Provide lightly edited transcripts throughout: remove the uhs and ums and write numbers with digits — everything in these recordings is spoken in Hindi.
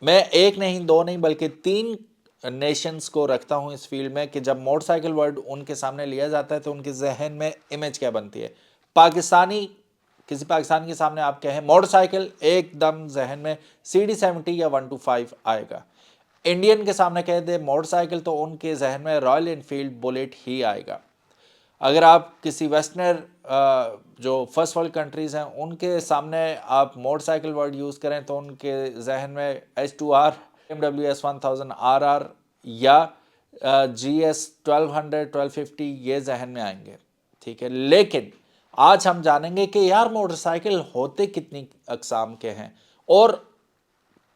मैं एक नहीं, दो नहीं, बल्कि तीन नेशंस को रखता हूं इस फील्ड में कि जब मोटरसाइकिल वर्ड उनके सामने लिया जाता है तो उनके जहन में इमेज क्या बनती है। पाकिस्तानी, किसी पाकिस्तान के सामने आप कहें मोटरसाइकिल, एकदम जहन में CD70 या 125 आएगा। इंडियन के सामने कह दे मोटरसाइकिल तो उनके जहन में रॉयल इनफील्ड बुलेट ही आएगा। अगर आप किसी वेस्टर्नर जो फर्स्ट वर्ल्ड कंट्रीज़ हैं उनके सामने आप मोटरसाइकिल वर्ड यूज़ करें तो उनके जहन में H2R, BMW S1000RR या GS 1200 1250 ये जहन में आएंगे। ठीक है, लेकिन आज हम जानेंगे कि यार मोटरसाइकिल होते कितनी अकसाम के हैं और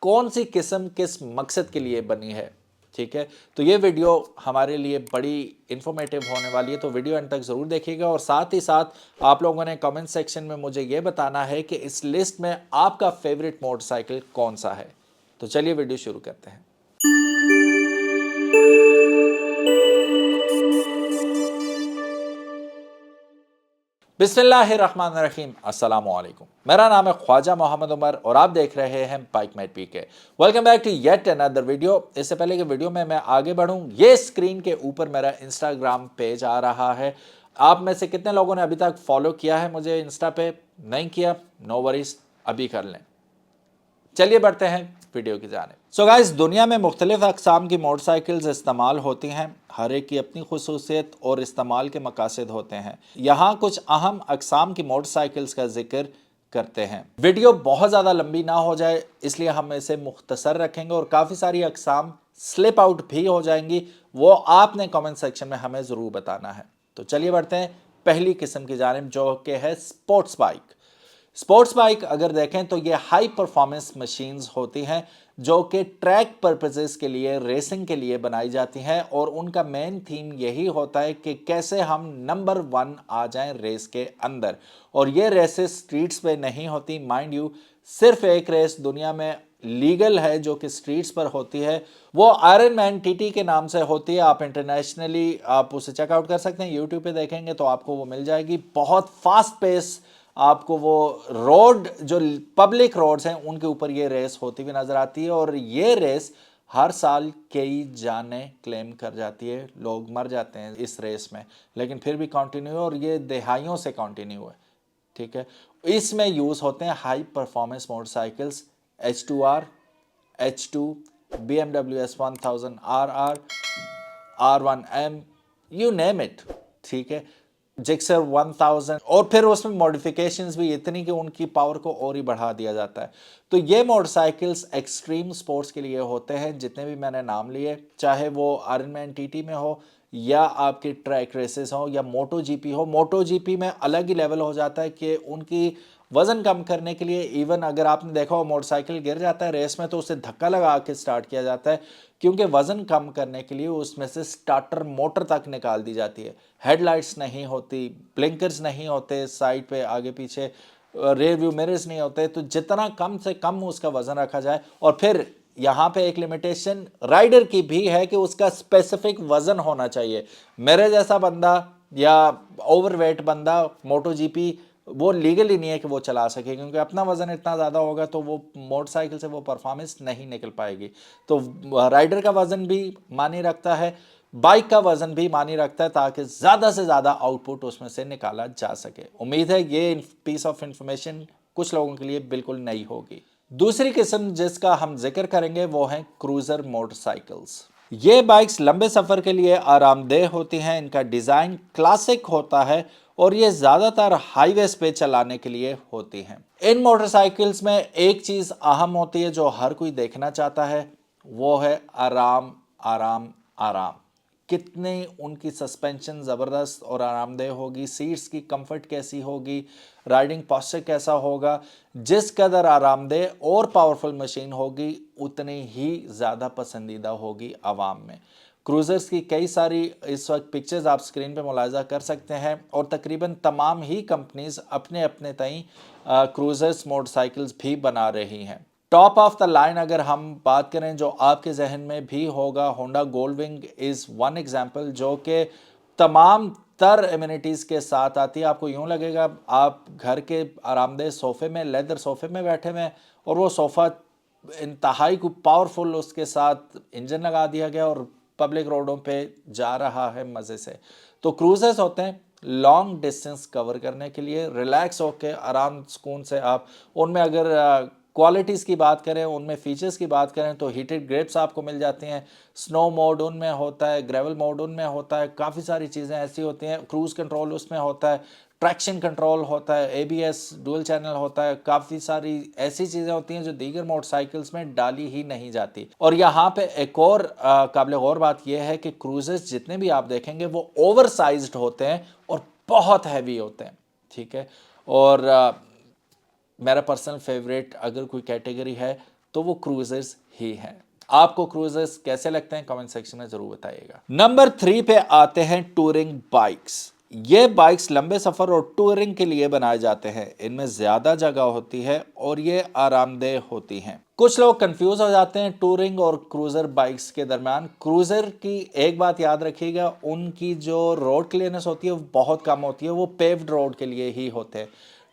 कौन सी किस्म किस मकसद के लिए बनी है। ठीक है, तो ये वीडियो हमारे लिए बड़ी इंफॉर्मेटिव होने वाली है, तो वीडियो अंत तक ज़रूर देखिएगा। और साथ ही साथ आप लोगों ने कमेंट सेक्शन में मुझे ये बताना है कि इस लिस्ट में आपका फेवरेट मोटरसाइकिल कौन सा है। तो चलिए वीडियो शुरू करते हैं। बिस्मिल्लाहिर्रहमानिर्रहीम, अस्सलाम वालेकुम। मेरा नाम है ख्वाजा मोहम्मद उमर और आप देख रहे हैं bike mate PK. Welcome back to yet another video. इससे पहले कि वीडियो में मैं आगे बढ़ूं, ये स्क्रीन के ऊपर मेरा इंस्टाग्राम पेज आ रहा है। आप में से कितने लोगों ने अभी तक फॉलो किया है मुझे इंस्टा पे? नहीं किया, नो वरीज, अभी कर लें। चलिए बढ़ते हैं वीडियो की जानिब। सो गाइस, दुनिया में मुख्तलिफ अक़साम की मोटरसाइकिल्स इस्तेमाल होती हैं। हर एक की अपनी खुसूसियत और इस्तेमाल के मकासद होते हैं। यहाँ कुछ अहम अक़साम की मोटरसाइकिल्स का जिक्र करते हैं। वीडियो बहुत ज़्यादा लंबी ना हो जाए इसलिए हम इसे मुख्तसर रखेंगे और काफ़ी सारी अक़साम स्लिप आउट भी हो जाएंगी, वो आपने कमेंट सेक्शन में हमें ज़रूर बताना है। तो चलिए बढ़ते हैं पहली किस्म की जानिब, जो कि है स्पोर्ट्स बाइक। स्पोर्ट्स बाइक अगर देखें तो ये हाई परफॉर्मेंस मशीन्स होती हैं जो कि ट्रैक पर्पसेस के लिए, रेसिंग के लिए बनाई जाती हैं और उनका मेन थीम यही होता है कि कैसे हम नंबर 1 आ जाएं रेस के अंदर। और ये रेसेस स्ट्रीट्स पे नहीं होती, माइंड यू। सिर्फ एक रेस दुनिया में लीगल है जो कि स्ट्रीट्स पर होती है, वो आयरन मैन TT के नाम से होती है। आप इंटरनेशनली आप उसे चेकआउट कर सकते हैं, यूट्यूब पे देखेंगे तो आपको वो मिल जाएगी। बहुत फास्ट पेस आपको वो रोड, जो पब्लिक रोड्स हैं उनके ऊपर ये रेस होती हुई नजर आती है। और ये रेस हर साल कई जानें क्लेम कर जाती है, लोग मर जाते हैं इस रेस में, लेकिन फिर भी कंटिन्यू है और ये दहाइयों से कंटिन्यू है। ठीक है, इसमें यूज होते हैं high performance motorcycles, H2R, H2, BMW S1000RR, R1M, you name it. ठीक है, जिक्सर 1000, और फिर उसमें मॉडिफिकेशंस भी इतनी कि उनकी पावर को और ही बढ़ा दिया जाता है। तो ये मोटरसाइकिल्स एक्सट्रीम स्पोर्ट्स के लिए होते हैं, जितने भी मैंने नाम लिए, चाहे वो आयरन मैन TT में हो या आपके ट्रैक रेसेस हो या मोटो GP हो। मोटो GP में अलग ही लेवल हो जाता है कि उनकी वजन कम करने के लिए, इवन अगर आपने देखा हो मोटरसाइकिल गिर जाता है रेस में तो उसे धक्का लगा के स्टार्ट किया जाता है, क्योंकि वजन कम करने के लिए उसमें से स्टार्टर मोटर तक निकाल दी जाती है। हेडलाइट्स नहीं होती, ब्लिंकर्स नहीं होते साइड पे, आगे पीछे रेयर व्यू मिरर्स नहीं होते। तो जितना कम से कम उसका वजन रखा जाए, और फिर यहाँ पे एक लिमिटेशन राइडर की भी है कि उसका स्पेसिफिक वजन होना चाहिए। मेरे जैसा बंदा या ओवरवेट बंदा मोटो GP वो लीगल ही नहीं है कि वो चला सके, क्योंकि अपना वजन इतना ज़्यादा होगा तो वो मोटरसाइकिल से वो परफॉर्मेंस नहीं निकल पाएगी। तो राइडर का वजन भी मानी रखता है, बाइक का वजन भी मानी रखता है, ताकि ज़्यादा से ज़्यादा आउटपुट उसमें से निकाला जा सके। उम्मीद है ये पीस ऑफ इंफॉर्मेशन कुछ लोगों के लिए बिल्कुल नई होगी। दूसरी किस्म जिसका हम जिक्र करेंगे वो है क्रूजर मोटरसाइकिल्स। ये बाइक्स लंबे सफ़र के लिए आरामदेह होती हैं, इनका डिज़ाइन क्लासिक होता है और ये ज़्यादातर हाईवेज पे चलाने के लिए होती हैं। इन मोटरसाइकिल्स में एक चीज़ अहम होती है जो हर कोई देखना चाहता है, वो है आराम, आराम, आराम। कितनी उनकी सस्पेंशन ज़बरदस्त और आरामदेह होगी, सीट्स की कंफर्ट कैसी होगी, राइडिंग पोस्चर कैसा होगा। जिस कदर आरामदेह और पावरफुल मशीन होगी उतनी ही ज़्यादा पसंदीदा होगी आवाम में। क्रूज़र्स की कई सारी इस वक्त पिक्चर्स आप स्क्रीन पे मुलाहिज़ा कर सकते हैं और तकरीबन तमाम ही कंपनीज अपने अपने तई क्रूज़र्स मोटरसाइकिल्स भी बना रही हैं। टॉप ऑफ द लाइन अगर हम बात करें जो आपके जहन में भी होगा, होंडा गोल्डविंग इज़ वन एग्जाम्पल, जो कि तमाम तर एमिनिटीज़ के साथ आती है। आपको यूँ लगेगा आप घर के आरामदेह सोफ़े में, लेदर सोफ़े में बैठे हुए हैं और वो सोफ़ा इंतहाई को पावरफुल उसके साथ इंजन लगा दिया गया और पब्लिक रोडों पे जा रहा है मज़े से। तो क्रूजर्स होते हैं लॉन्ग डिस्टेंस कवर करने के लिए, रिलैक्स होके आराम सुकून से आप उनमें अगर क्वालिटीज़ की बात करें, उनमें फीचर्स की बात करें तो हीटेड ग्रिप्स आपको मिल जाती हैं, स्नो मोड उनमें होता है, ग्रेवल मोड उनमें होता है, काफ़ी सारी चीज़ें ऐसी होती हैं, क्रूज़ कंट्रोल उसमें होता है, ट्रैक्शन कंट्रोल होता है, एबीएस डुअल चैनल होता है, काफ़ी सारी ऐसी चीज़ें होती हैं जो दीगर मोटरसाइकिल्स में डाली ही नहीं जाती। और यहाँ पे एक और काबिल गौर बात यह है कि क्रूजर्स जितने भी आप देखेंगे वो ओवर साइज्ड होते हैं और बहुत हैवी होते हैं, ठीक है। और मेरा पर्सनल फेवरेट अगर कोई कैटेगरी है तो वो क्रूजर्स ही है। आपको क्रूजर्स कैसे लगते हैं कमेंट सेक्शन में जरूर बताइएगा। नंबर 3 पे आते हैं टूरिंग बाइक्स। ये बाइक्स लंबे सफर और टूरिंग के लिए बनाए जाते हैं। इनमें ज्यादा जगह होती है और ये आरामदेह होती हैं। कुछ लोग कंफ्यूज हो जाते हैं टूरिंग और क्रूजर बाइक्स के दरमियान। क्रूजर की एक बात याद रखिएगा, उनकी जो रोड क्लियरनेस होती है वो बहुत कम होती है, वो पेव्ड रोड के लिए ही होते हैं।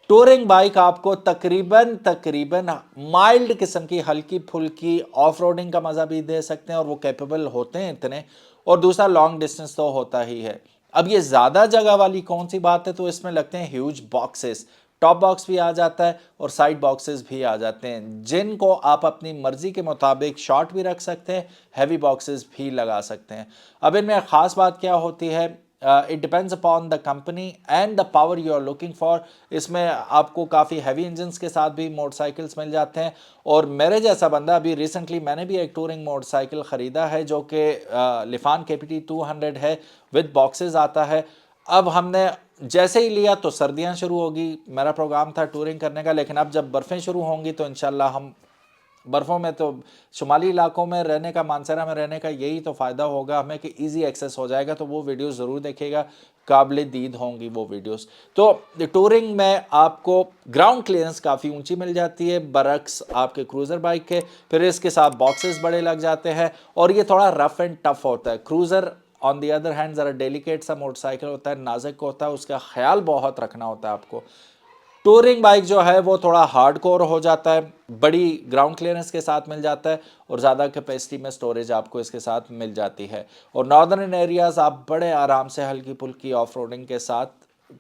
टूरिंग बाइक आपको तकरीबन माइल्ड किस्म की हल्की फुल्की ऑफ रोडिंग का मजा भी दे सकते हैं और वो कैपेबल होते हैं इतने। और दूसरा लॉन्ग डिस्टेंस तो होता ही है। अब ये ज्यादा जगह वाली कौन सी बात है, तो इसमें लगते हैं ह्यूज बॉक्सेस। टॉप बॉक्स भी आ जाता है और साइड बॉक्सेस भी आ जाते हैं, जिनको आप अपनी मर्जी के मुताबिक शॉर्ट भी रख सकते हैं, हैवी बॉक्सेस भी लगा सकते हैं। अब इनमें खास बात क्या होती है, it depends upon the company and the power you are looking for. इसमें आपको काफ़ी हैवी इंजन्स के साथ भी मोटरसाइकिल्स मिल जाते हैं। और मेरे जैसा बंदा अभी रिसेंटली मैंने भी एक टूरिंग मोटरसाइकिल ख़रीदा है जो कि लिफान KPT 200 है, विद बॉक्सेस आता है। अब हमने जैसे ही लिया तो सर्दियां शुरू होगी, मेरा प्रोग्राम था टूरिंग करने का, लेकिन अब जब बर्फ़ें शुरू होंगी तो इंशाल्लाह हम बर्फ़ों में, तो शुमाली इलाकों में रहने का, मानसरा में रहने का यही तो फ़ायदा होगा हमें कि इजी एक्सेस हो जाएगा। तो वो वीडियोस ज़रूर देखिएगा, काबिल दीद होंगी वो वीडियोस। तो टूरिंग में आपको ग्राउंड क्लियरेंस काफ़ी ऊंची मिल जाती है बरक्स आपके क्रूज़र बाइक के। फिर इसके साथ बॉक्सेस बड़े लग जाते हैं और ये थोड़ा रफ एंड टफ होता है। Cruiser on the other hand ज़रा डेलिकेट सा मोटरसाइकिल होता है, नाजुक होता है, उसका ख्याल बहुत रखना होता है आपको। टूरिंग बाइक जो है वो थोड़ा हार्डकोर हो जाता है, बड़ी ग्राउंड क्लियरेंस के साथ मिल जाता है और ज़्यादा कैपेसिटी में स्टोरेज आपको इसके साथ मिल जाती है। और नॉर्दर्न एरियाज़ आप बड़े आराम से हल्की फुल्की ऑफ रोडिंग के साथ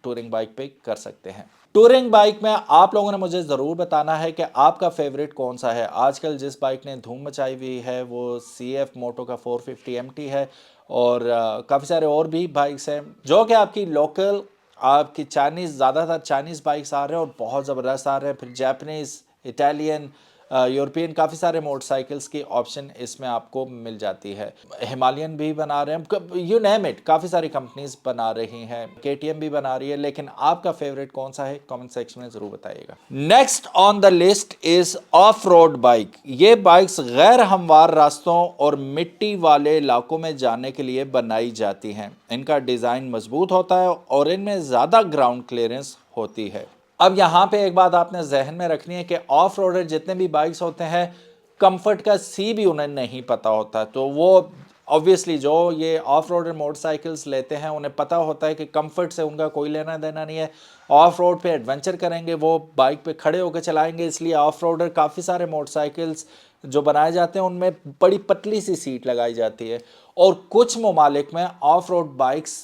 टूरिंग बाइक पे कर सकते हैं। टूरिंग बाइक में आप लोगों ने मुझे ज़रूर बताना है कि आपका फेवरेट कौन सा है। आजकल जिस बाइक ने धूम मचाई हुई है वो CF मोटो का 450 MT है और काफ़ी सारे और भी बाइक्स हैं जो कि आपकी लोकल, आपकी चाइनीज़, ज़्यादातर चाइनीज़ बाइक्स आ रहे हैं और बहुत ज़बरदस्त आ रहे हैं। फिर जापानीज़, इटालियन, यूरोपियन, काफ़ी सारे मोटरसाइकिल्स की ऑप्शन इसमें आपको मिल जाती है। हिमालयन भी बना रहे हैं, यू नेम इट, काफ़ी सारी कंपनीज बना रही हैं, KTM भी बना रही है। लेकिन आपका फेवरेट कौन सा है कमेंट सेक्शन में ज़रूर बताइएगा। Next on the list is of road bike. ये बाइक्स गैर हमवार रास्तों और मिट्टी वाले इलाकों में जाने के लिए बनाई जाती हैं। इनका डिज़ाइन मजबूत होता है और इनमें ज़्यादा ग्राउंड क्लियरेंस होती है। अब यहाँ पे एक बात आपने जहन में रखनी है कि ऑफ रोडर जितने भी बाइक्स होते हैं, कंफर्ट का सी भी उन्हें नहीं पता होता। तो वो ऑब्वियसली जो ये ऑफ रोडर मोटरसाइकिल्स लेते हैं उन्हें पता होता है कि कंफर्ट से उनका कोई लेना देना नहीं है। ऑफ रोड पे एडवेंचर करेंगे, वो बाइक पे खड़े होकर चलाएंगे। इसलिए ऑफ रोडर काफ़ी सारे मोटरसाइकिल्स जो बनाए जाते हैं उनमें बड़ी पतली सी सीट लगाई जाती है। और कुछ ममालिक में of road bikes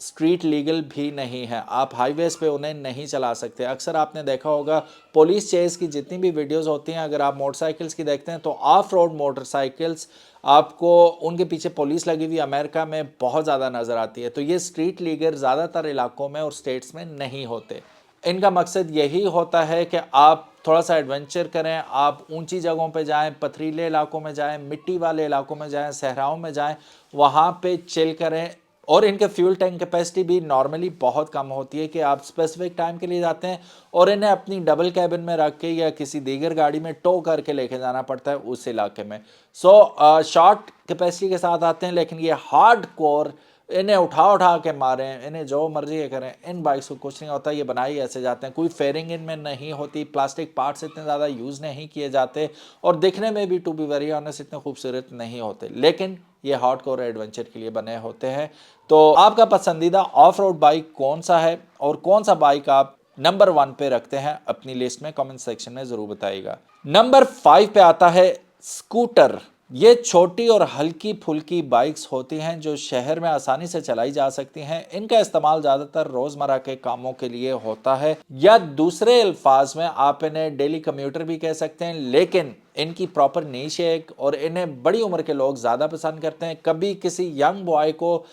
street legal भी नहीं है, आप हाईवेज पे उन्हें नहीं चला सकते। अक्सर आपने देखा होगा पुलिस चेज की जितनी भी वीडियोस होती हैं, अगर आप मोटरसाइकिल्स की देखते हैं तो ऑफ रोड मोटरसाइकिल्स आपको उनके पीछे पुलिस लगी हुई अमेरिका में बहुत ज़्यादा नज़र आती है। तो ये स्ट्रीट लीगल ज़्यादातर इलाकों में और स्टेट्स में नहीं होते। इनका मकसद यही होता है कि आप थोड़ा सा एडवेंचर करें, आप ऊंची जगहों पे जाएं, पथरीले इलाकों में जाएं, मिट्टी वाले इलाकों में जाएं, सहराओं में जाएं, वहाँ पे चिल करें। और इनके फ्यूल टैंक कैपेसिटी भी नॉर्मली बहुत कम होती है कि आप स्पेसिफिक टाइम के लिए जाते हैं और इन्हें अपनी डबल कैबिन में रख के या किसी दीगर गाड़ी में टो करके लेके जाना पड़ता है उस इलाके में। सो शॉर्ट कैपेसिटी के साथ आते हैं, लेकिन ये हार्ड कोर, इन्हें उठा के मारें, इन्हें जो मर्जी करें, इन बाइक्स को कुछ नहीं होता। ये बनाई ऐसे जाते हैं, कोई फेयरिंग इनमें नहीं होती, प्लास्टिक पार्ट्स इतने ज़्यादा यूज़ नहीं किए जाते और दिखने में भी टू बी वेरी ऑनेस्ट इतने खूबसूरत नहीं होते। लेकिन ये हार्डकोर एडवेंचर के लिए बने होते हैं। तो आपका पसंदीदा ऑफ रोड बाइक कौन सा है और कौन सा बाइक आप नंबर 1 पे रखते हैं अपनी लिस्ट में, कमेंट सेक्शन में ज़रूर बताइएगा। नंबर 5 पे आता है स्कूटर। ये छोटी और हल्की फुल्की बाइक्स होती हैं जो शहर में आसानी से चलाई जा सकती हैं। इनका इस्तेमाल ज़्यादातर रोज़मर्रा के कामों के लिए होता है, या दूसरे अल्फाज में आप इन्हें डेली कम्यूटर भी कह सकते हैं, लेकिन इनकी प्रॉपर नीश है और इन्हें बड़ी उम्र के लोग ज़्यादा पसंद करते हैं। कभी किसी यंग बॉय को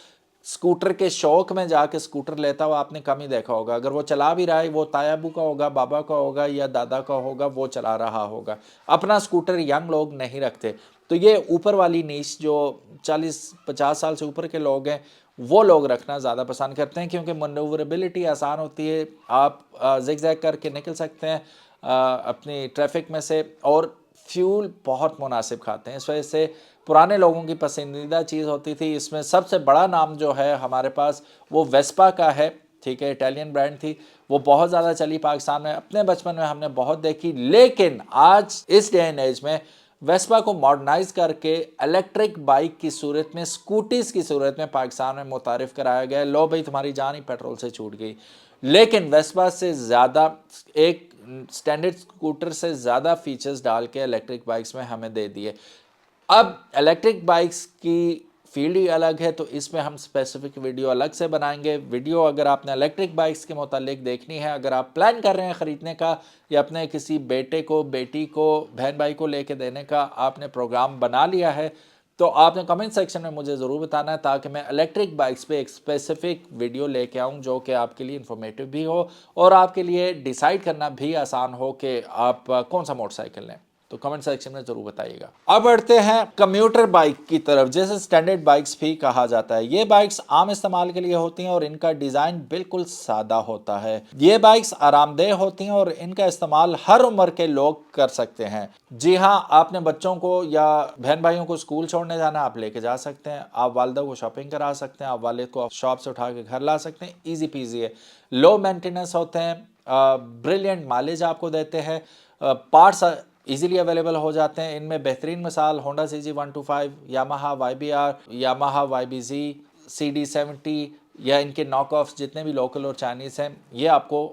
स्कूटर के शौक में जाके स्कूटर लेता हुआ आपने कम ही देखा होगा। अगर वो चला भी रहा है, वो तायाबू का होगा, बाबा का होगा या दादा का होगा, वो चला रहा होगा। अपना स्कूटर यंग लोग नहीं रखते। तो ये ऊपर वाली नीश जो 40-50 साल से ऊपर के लोग हैं, वो लोग रखना ज़्यादा पसंद करते हैं, क्योंकि मनूवरेबिलिटी आसान होती है। आप जिग-जैग करके निकल सकते हैं अपनी ट्रैफिक में से, और फ्यूल बहुत मुनासिब खाते हैं। इस वजह से पुराने लोगों की पसंदीदा चीज़ होती थी। इसमें सबसे बड़ा नाम जो है हमारे पास, वो वेस्पा का है। ठीक है, इटालियन ब्रांड थी, वो बहुत ज़्यादा चली पाकिस्तान में। अपने बचपन में हमने बहुत देखी, लेकिन आज इस डे एंड एज में वेस्पा को मॉडर्नाइज करके इलेक्ट्रिक बाइक की सूरत में, स्कूटीज़ की सूरत में पाकिस्तान में मुतारिफ कराया गया। लो भाई, तुम्हारी जान ही पेट्रोल से छूट गई। लेकिन वेस्पा से ज़्यादा, एक स्टैंडर्ड स्कूटर से ज़्यादा फीचर्स डाल के इलेक्ट्रिक बाइक्स में हमें दे दिए। अब इलेक्ट्रिक बाइक्स की फील्ड ही अलग है, तो इसमें हम स्पेसिफिक वीडियो अलग से बनाएंगे। वीडियो अगर आपने इलेक्ट्रिक बाइक्स के मुतालिक देखनी है, अगर आप प्लान कर रहे हैं ख़रीदने का, या अपने किसी बेटे को, बेटी को, बहन भाई को लेके देने का आपने प्रोग्राम बना लिया है, तो आपने कमेंट सेक्शन में मुझे ज़रूर बताना है, ताकि मैं इलेक्ट्रिक बाइक्स पे एक स्पेसिफिक वीडियो लेके आऊँ जो कि आपके लिए इन्फॉर्मेटिव भी हो और आपके लिए डिसाइड करना भी आसान हो कि आप कौन सा मोटरसाइकिल लें। तो कमेंट सेक्शन में जरूर बताइएगा। अब बढ़ते हैं कम्यूटर बाइक की तरफ, जैसे स्टैंडर्ड बाइक्स भी कहा जाता है। ये बाइक्स आम इस्तेमाल के लिए होती हैं और इनका डिज़ाइन बिल्कुल सादा होता है। ये बाइक्स आरामदेह होती हैं और इनका इस्तेमाल हर उम्र के लोग कर सकते हैं। जी हाँ, आपने बच्चों को या बहन भाइयों को स्कूल छोड़ने जाना, आप लेके जा सकते हैं। आप वालदा को शॉपिंग करा सकते हैं, आप वालिद को शॉप से उठा के घर ला सकते हैं। ईजी पीजी है, लो मेंटेनेंस होते हैं, ब्रिलियंट माइलेज आपको देते हैं, पार्ट्स इजीली अवेलेबल हो जाते हैं। इनमें बेहतरीन मिसाल Honda CG125, Yamaha YBR, Yamaha YBZ, CD70, या इनके नॉक ऑफ्स जितने भी लोकल और चाइनीज़ हैं, ये आपको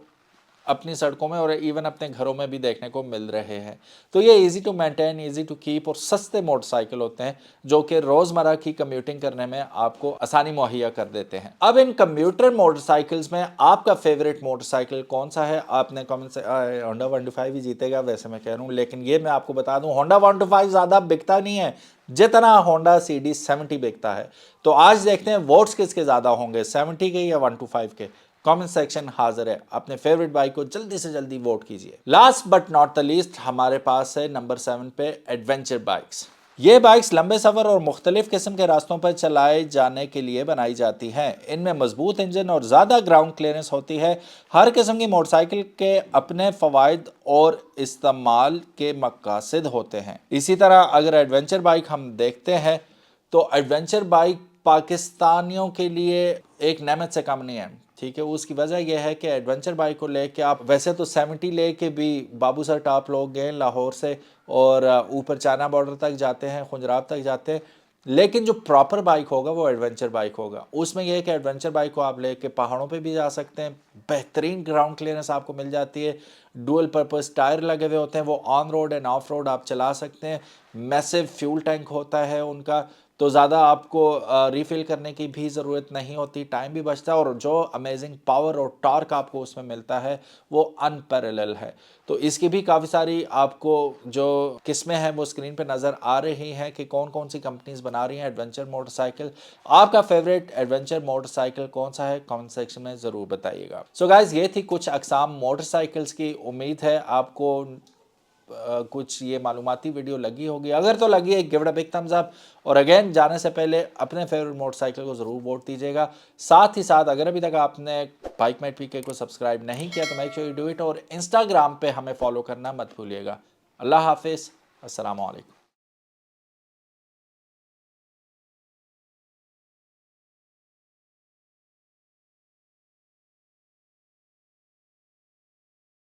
अपनी सड़कों में और इवन अपने घरों में भी देखने को मिल रहे हैं। तो ये easy to maintain, easy to keep और सस्ते मोटरसाइकिल होते हैं, जो कि रोज़मर्रा की कम्यूटिंग करने में आपको आसानी मुहैया कर देते हैं। अब इन कम्यूटर मोटरसाइकिल्स में आपका फेवरेट मोटरसाइकिल कौन सा है? आपने कमेंट से होंडा 125 ही जीतेगा, वैसे मैं कह रहा हूँ, लेकिन ये मैं आपको बता दूँ, होंडा 125 ज़्यादा बिकता नहीं है जितना होंडा CD70 बिकता है। तो आज देखते हैं वोट्स किसके ज़्यादा होंगे, 70 के या 125 के। कमेंट सेक्शन हाजिर है, अपने फेवरेट बाइक को जल्दी से जल्दी वोट कीजिए। Last but not the least हमारे पास है नंबर 7 पे एडवेंचर बाइक्स। ये बाइक्स लंबे सफ़र और मुख्तलिफ किस्म के रास्तों पर चलाए जाने के लिए बनाई जाती हैं। इनमें मजबूत इंजन और ज़्यादा ग्राउंड क्लियरेंस होती है। हर किस्म की मोटरसाइकिल के अपने फ़वाइद और इस्तेमाल के मकासद होते हैं। इसी तरह अगर एडवेंचर बाइक हम देखते हैं, तो एडवेंचर बाइक पाकिस्तानियों के लिए एक नेमत से कम नहीं है। ठीक है, उसकी वजह यह है कि एडवेंचर बाइक को लेके आप वैसे तो 70 लेके भी बाबू सर टॉप लोग गए लाहौर से और ऊपर चाइना बॉर्डर तक जाते हैं, खुंजराब तक जाते हैं, लेकिन जो प्रॉपर बाइक होगा वो एडवेंचर बाइक होगा। उसमें यह है कि एडवेंचर बाइक को आप लेके पहाड़ों पे भी जा सकते हैं, बेहतरीन ग्राउंड क्लियरेंस आपको मिल जाती है, डुअल पर्पस टायर लगे हुए होते हैं, वो on road end of road आप चला सकते हैं। मैसिव फ्यूल टैंक होता है उनका, तो ज़्यादा आपको रिफ़िल करने की भी ज़रूरत नहीं होती, टाइम भी बचता है, और जो अमेजिंग पावर और टॉर्क आपको उसमें मिलता है वो अनपैरेलल है। तो इसकी भी काफ़ी सारी आपको जो किस्में हैं वो स्क्रीन पे नज़र आ रही हैं कि कौन कौन सी कंपनीज़ बना रही हैं एडवेंचर मोटरसाइकिल। आपका फेवरेट एडवेंचर मोटरसाइकिल कौन सा है, कमेंट सेक्शन में ज़रूर बताइएगा। सो गाइज़, ये थी कुछ अक़साम मोटरसाइकिल्स की। उम्मीद है आपको कुछ ये मालूमाती वीडियो लगी होगी। अगर तो लगी है, give it a big thumbs up, और अगेन जाने से पहले अपने फेवरेट मोटरसाइकिल को ज़रूर वोट दीजिएगा। साथ ही साथ अगर अभी तक आपने बाइकमेट पीके को सब्सक्राइब नहीं किया तो make sure you do it, और इंस्टाग्राम पे हमें फॉलो करना मत भूलिएगा। अल्लाह हाफिज़, अस्सलाम वालेकुम।